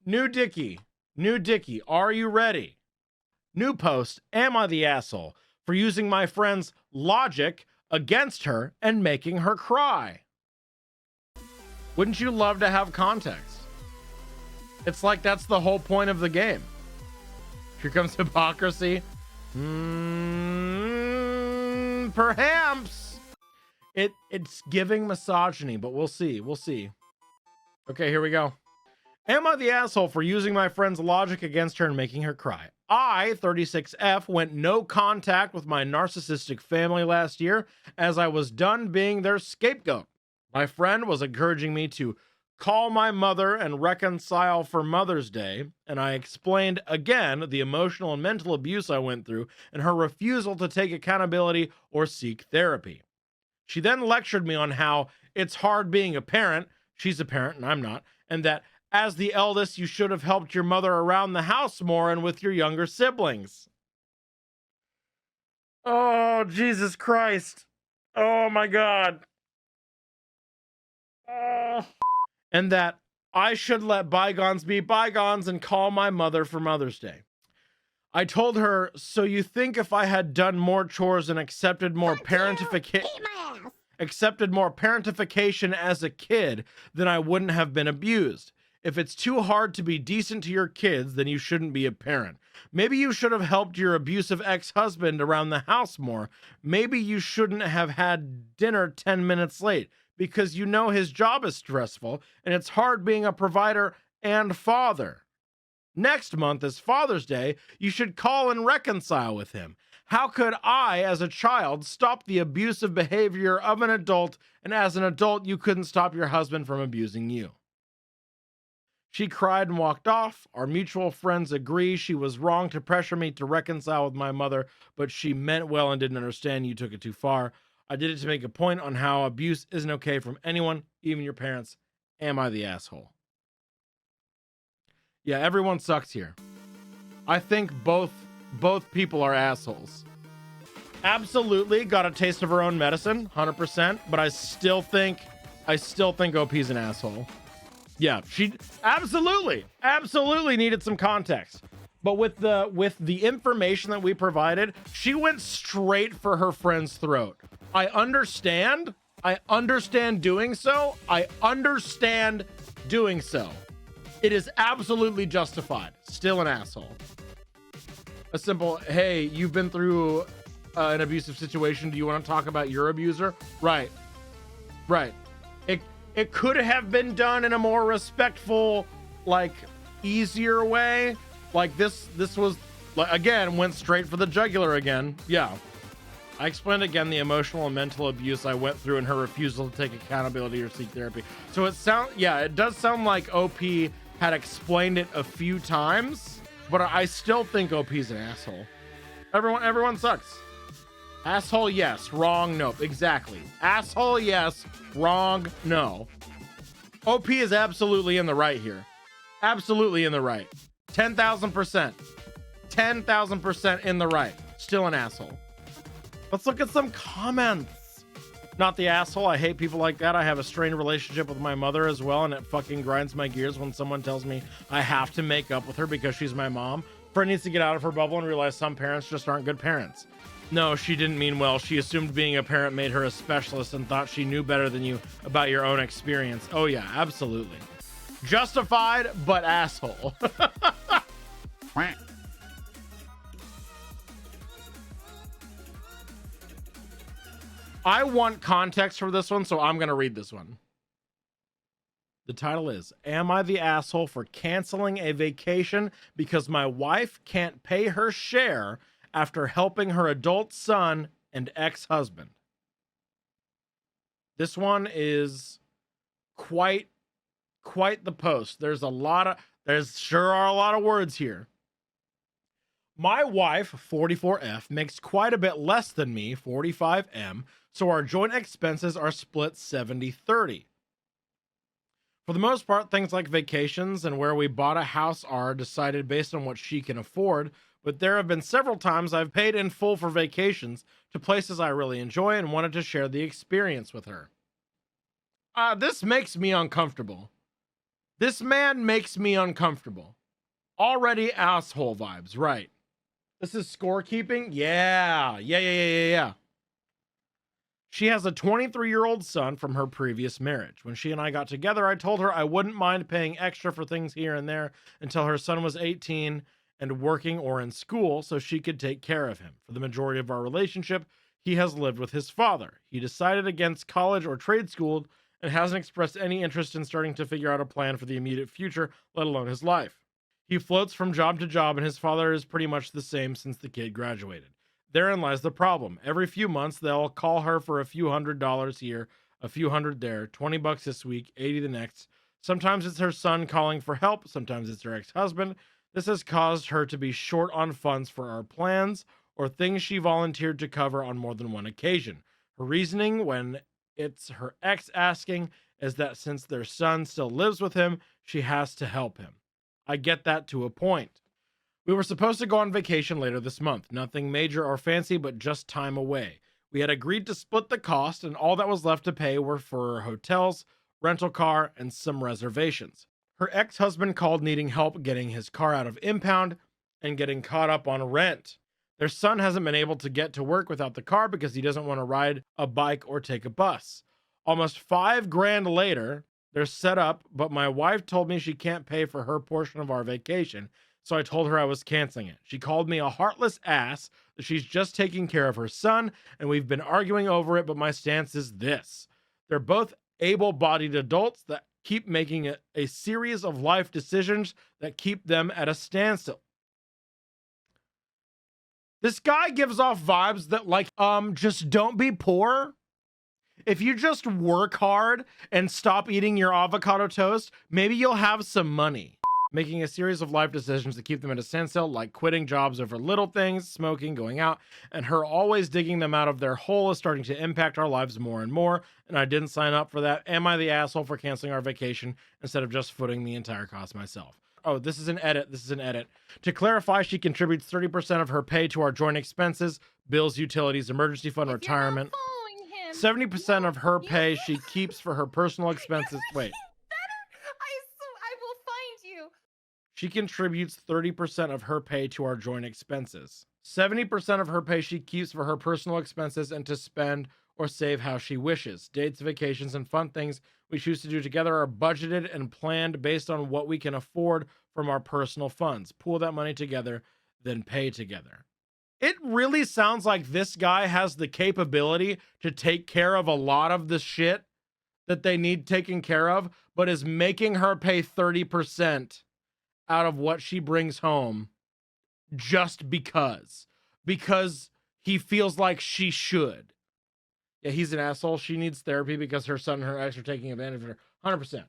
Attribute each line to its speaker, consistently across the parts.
Speaker 1: New Dicky. New Dicky, are you ready? New post, am I the asshole for using my friend's logic against her and making her cry? Wouldn't you love to have context? It's like that's the whole point of the game. Here comes hypocrisy. Perhaps. It's giving misogyny, but we'll see. We'll see. Okay, here we go. Am I the asshole for using my friend's logic against her and making her cry? I, 36F, went no contact with my narcissistic family last year as I was done being their scapegoat. My friend was encouraging me to call my mother and reconcile for Mother's Day, and I explained again the emotional and mental abuse I went through and her refusal to take accountability or seek therapy. She then lectured me on how it's hard being a parent, she's a parent and I'm not, and that as the eldest, you should have helped your mother around the house more and with your younger siblings. Oh, Jesus Christ. Oh my God. And that I should let bygones be bygones and call my mother for Mother's Day. I told her, so you think if I had done more chores and accepted more parentification as a kid, then I wouldn't have been abused. If it's too hard to be decent to your kids, then you shouldn't be a parent. Maybe you should have helped your abusive ex-husband around the house more. Maybe you shouldn't have had dinner 10 minutes late because you know his job is stressful and it's hard being a provider and father. Next month is Father's Day. You should call and reconcile with him. How could I, as a child, stop the abusive behavior of an adult, and as an adult, you couldn't stop your husband from abusing you? She cried and walked off. Our mutual friends agree she was wrong to pressure me to reconcile with my mother, but she meant well and didn't understand. You took it too far. I did it to make a point on how abuse isn't okay from anyone, even your parents. Am I the asshole? Yeah, everyone sucks here. I think both people are assholes. Absolutely got a taste of her own medicine, 100%, but I still think OP's an asshole. Yeah, she absolutely needed some context. But with the information that we provided, she went straight for her friend's throat. I understand doing so. It is absolutely justified. Still an asshole. A simple, hey, you've been through an abusive situation. Do you want to talk about your abuser? Right. It could have been done in a more respectful, like, easier way. Like this was, again, went straight for the jugular again. Yeah. I explained again the emotional and mental abuse I went through and her refusal to take accountability or seek therapy. So it does sound like OP had explained it a few times, but I still think OP's an asshole. Everyone sucks. Asshole, yes. Wrong, nope. Exactly. Asshole, yes. Wrong, no. OP is absolutely in the right here. Absolutely in the right. 10,000%. 10,000% in the right. Still an asshole. Let's look at some comments. Not the asshole. I hate people like that. I have a strained relationship with my mother as well, and it fucking grinds my gears when someone tells me I have to make up with her because she's my mom. Friend needs to get out of her bubble and realize some parents just aren't good parents. No, she didn't mean well. She assumed being a parent made her a specialist and thought she knew better than you about your own experience. Oh yeah, absolutely. Justified, but asshole. I want context for this one, so I'm going to read this one. The title is, Am I the asshole for canceling a vacation because my wife can't pay her share after helping her adult son and ex-husband? This one is quite the post. There sure are a lot of words here. My wife, 44F, makes quite a bit less than me, 45M, so our joint expenses are split 70-30. For the most part, things like vacations and where we bought a house are decided based on what she can afford, but there have been several times I've paid in full for vacations to places I really enjoy and wanted to share the experience with her. This makes me uncomfortable. This man makes me uncomfortable. Already asshole vibes, right? This is scorekeeping? Yeah. She has a 23-year-old son from her previous marriage. When she and I got together, I told her I wouldn't mind paying extra for things here and there until her son was 18 and working or in school so she could take care of him. For the majority of our relationship, he has lived with his father. He decided against college or trade school and hasn't expressed any interest in starting to figure out a plan for the immediate future, let alone his life. He floats from job to job, and his father is pretty much the same since the kid graduated. Therein lies the problem. Every few months, they'll call her for a few $100s here, a few hundred there, $20 this week, 80 the next. Sometimes it's her son calling for help. Sometimes it's her ex-husband. This has caused her to be short on funds for our plans or things she volunteered to cover on more than one occasion. Her reasoning when it's her ex asking is that since their son still lives with him, she has to help him. I get that to a point. We were supposed to go on vacation later this month. Nothing major or fancy, but just time away. We had agreed to split the cost, and all that was left to pay were for hotels, rental car, and some reservations. Her ex-husband called needing help getting his car out of impound and getting caught up on rent. Their son hasn't been able to get to work without the car because he doesn't want to ride a bike or take a bus. Almost $5,000 later, they're set up, but my wife told me she can't pay for her portion of our vacation, so I told her I was canceling it. She called me a heartless ass, that she's just taking care of her son, and we've been arguing over it, but my stance is this. They're both able-bodied adults that keep making a series of life decisions that keep them at a standstill. This guy gives off vibes that like, just don't be poor. If you just work hard and stop eating your avocado toast, maybe you'll have some money. Making a series of life decisions that keep them at a standstill, like quitting jobs over little things, smoking, going out, and her always digging them out of their hole is starting to impact our lives more and more, and I didn't sign up for that. Am I the asshole for canceling our vacation instead of just footing the entire cost myself? Oh, this is an edit. To clarify, she contributes 30% of her pay to our joint expenses, bills, utilities, emergency fund, retirement. 70% of her pay she keeps for her personal expenses. Wait.
Speaker 2: I will find you.
Speaker 1: She contributes 30% of her pay to our joint expenses. 70% of her pay she keeps for her personal expenses and to spend or save how she wishes. Dates, vacations, and fun things we choose to do together are budgeted and planned based on what we can afford from our personal funds. Pool that money together, then pay together. It really sounds like this guy has the capability to take care of a lot of the shit that they need taken care of, but is making her pay 30% out of what she brings home just because he feels like she should. Yeah, he's an asshole. She needs therapy because her son and her ex are taking advantage of her. 100%.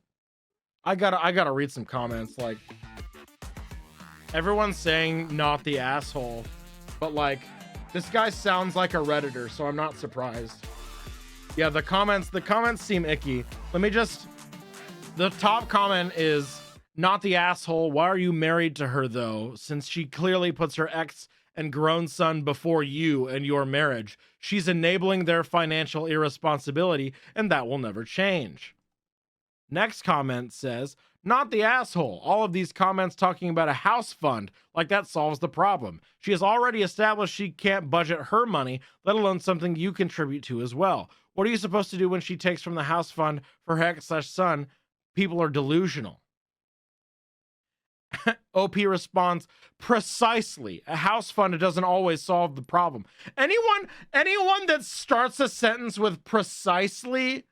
Speaker 1: I gotta read some comments. Like, everyone's saying not the asshole, but like, this guy sounds like a Redditor, so I'm not surprised. Yeah, the comments seem icky. The top comment is, not the asshole. Why are you married to her though? Since she clearly puts her ex and grown son before you and your marriage. She's enabling their financial irresponsibility, and that will never change. Next comment says, not the asshole. All of these comments talking about a house fund, like that solves the problem. She has already established she can't budget her money, let alone something you contribute to as well. What are you supposed to do when she takes from the house fund for her ex/son? People are delusional. OP responds, precisely. A house fund doesn't always solve the problem. Anyone that starts a sentence with precisely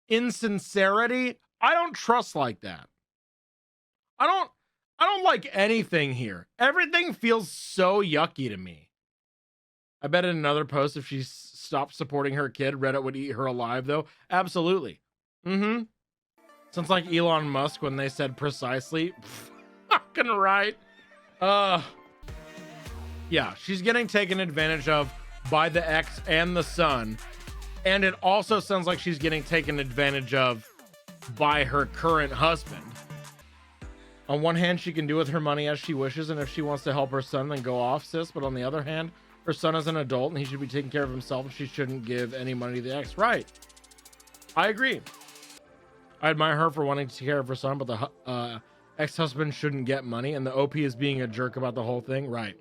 Speaker 1: in sincerity, I don't trust like that. I don't like anything here. Everything feels so yucky to me. I bet in another post, if she stopped supporting her kid, Reddit would eat her alive though. Absolutely. Sounds like Elon Musk when they said precisely. Fucking right. Yeah, she's getting taken advantage of by the ex and the son, and it also sounds like she's getting taken advantage of by her current husband. On one hand, she can do with her money as she wishes, and if she wants to help her son, then go off, sis. But on the other hand, her son is an adult and he should be taking care of himself, and she shouldn't give any money to the ex. Right. I agree. I admire her for wanting to take care of her son, but the ex-husband shouldn't get money, and the OP is being a jerk about the whole thing. Right.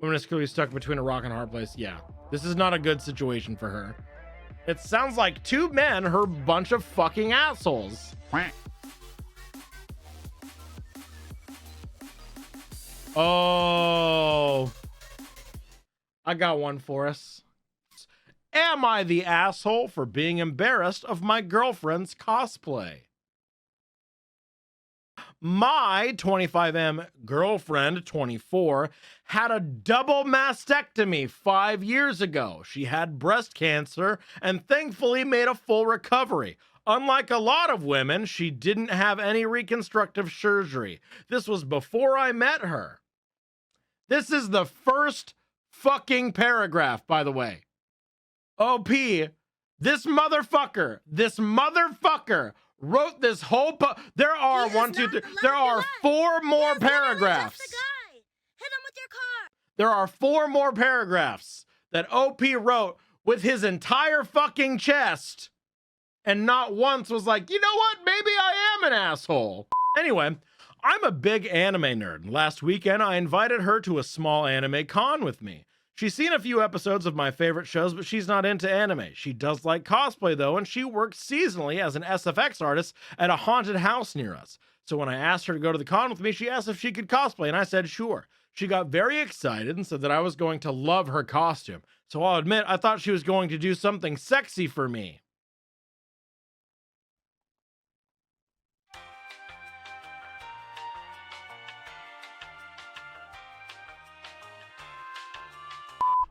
Speaker 1: Woman is clearly stuck between a rock and a hard place. Yeah. This is not a good situation for her. It sounds like two men, her bunch of fucking assholes. Oh. I got one for us. Am I the asshole for being embarrassed of my girlfriend's cosplay? My 25M girlfriend, 24, had a double mastectomy 5 years ago. She had breast cancer and thankfully made a full recovery. Unlike a lot of women, she didn't have any reconstructive surgery. This was before I met her. This is the first fucking paragraph, by the way. OP, this motherfucker wrote this whole there are there are 4 more paragraphs.
Speaker 3: Hit him with your car.
Speaker 1: There are 4 more paragraphs that OP wrote with his entire fucking chest, and not once was like, you know what, maybe I am an asshole. Anyway, I'm a big anime nerd. Last weekend I invited her to a small anime con with me. She's seen a few episodes of my favorite shows, but she's not into anime. She does like cosplay, though, and she works seasonally as an SFX artist at a haunted house near us. So when I asked her to go to the con with me, she asked if she could cosplay, and I said sure. She got very excited and said that I was going to love her costume. So I'll admit, I thought she was going to do something sexy for me.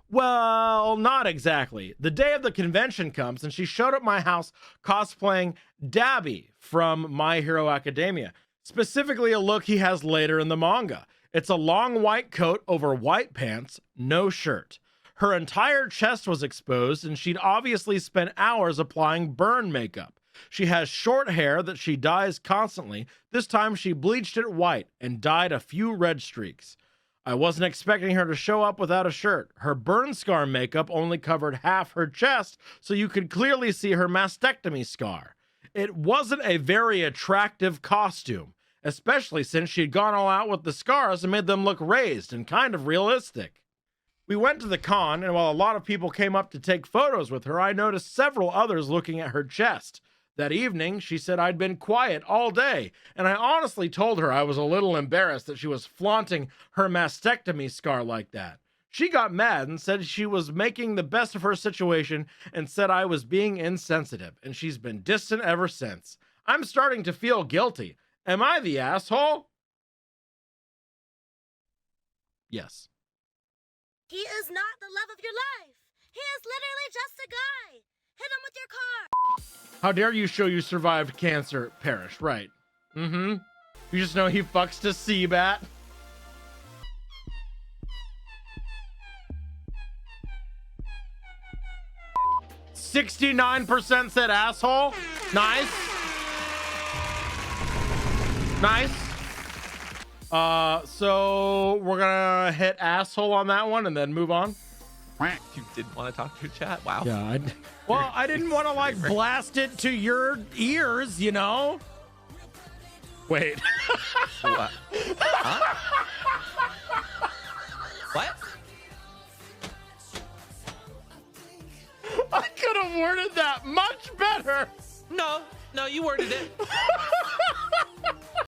Speaker 1: Well, not exactly. The day of the convention comes and she showed up at my house cosplaying Dabby from My Hero Academia, specifically a look he has later in the manga. It's a long white coat over white pants, no shirt. Her entire chest was exposed and she'd obviously spent hours applying burn makeup. She has short hair that she dyes constantly. This time she bleached it white and dyed a few red streaks. I wasn't expecting her to show up without a shirt. Her burn scar makeup only covered half her chest, so you could clearly see her mastectomy scar. It wasn't a very attractive costume, especially since she had gone all out with the scars and made them look raised and kind of realistic. We went to the con, and while a lot of people came up to take photos with her, I noticed several others looking at her chest. That evening, she said I'd been quiet all day, and I honestly told her I was a little embarrassed that she was flaunting her mastectomy scar like that. She got mad and said she was making the best of her situation and said I was being insensitive, and she's been distant ever since. I'm starting to feel guilty. Am I the asshole? Yes.
Speaker 3: He is not the love of your life. He is literally just a guy. Hit him with your car.
Speaker 1: How dare you show you survived cancer, Parrish, right? You just know he fucks to Seabat. "69% said asshole. Nice. Nice. So we're gonna hit asshole on that one and then move on.
Speaker 4: You didn't want to talk to chat? Wow.
Speaker 1: Yeah, I didn't want to like blast it to your ears, you know? Wait.
Speaker 4: What? Huh? What?
Speaker 1: I could have worded that much better.
Speaker 4: No, you worded it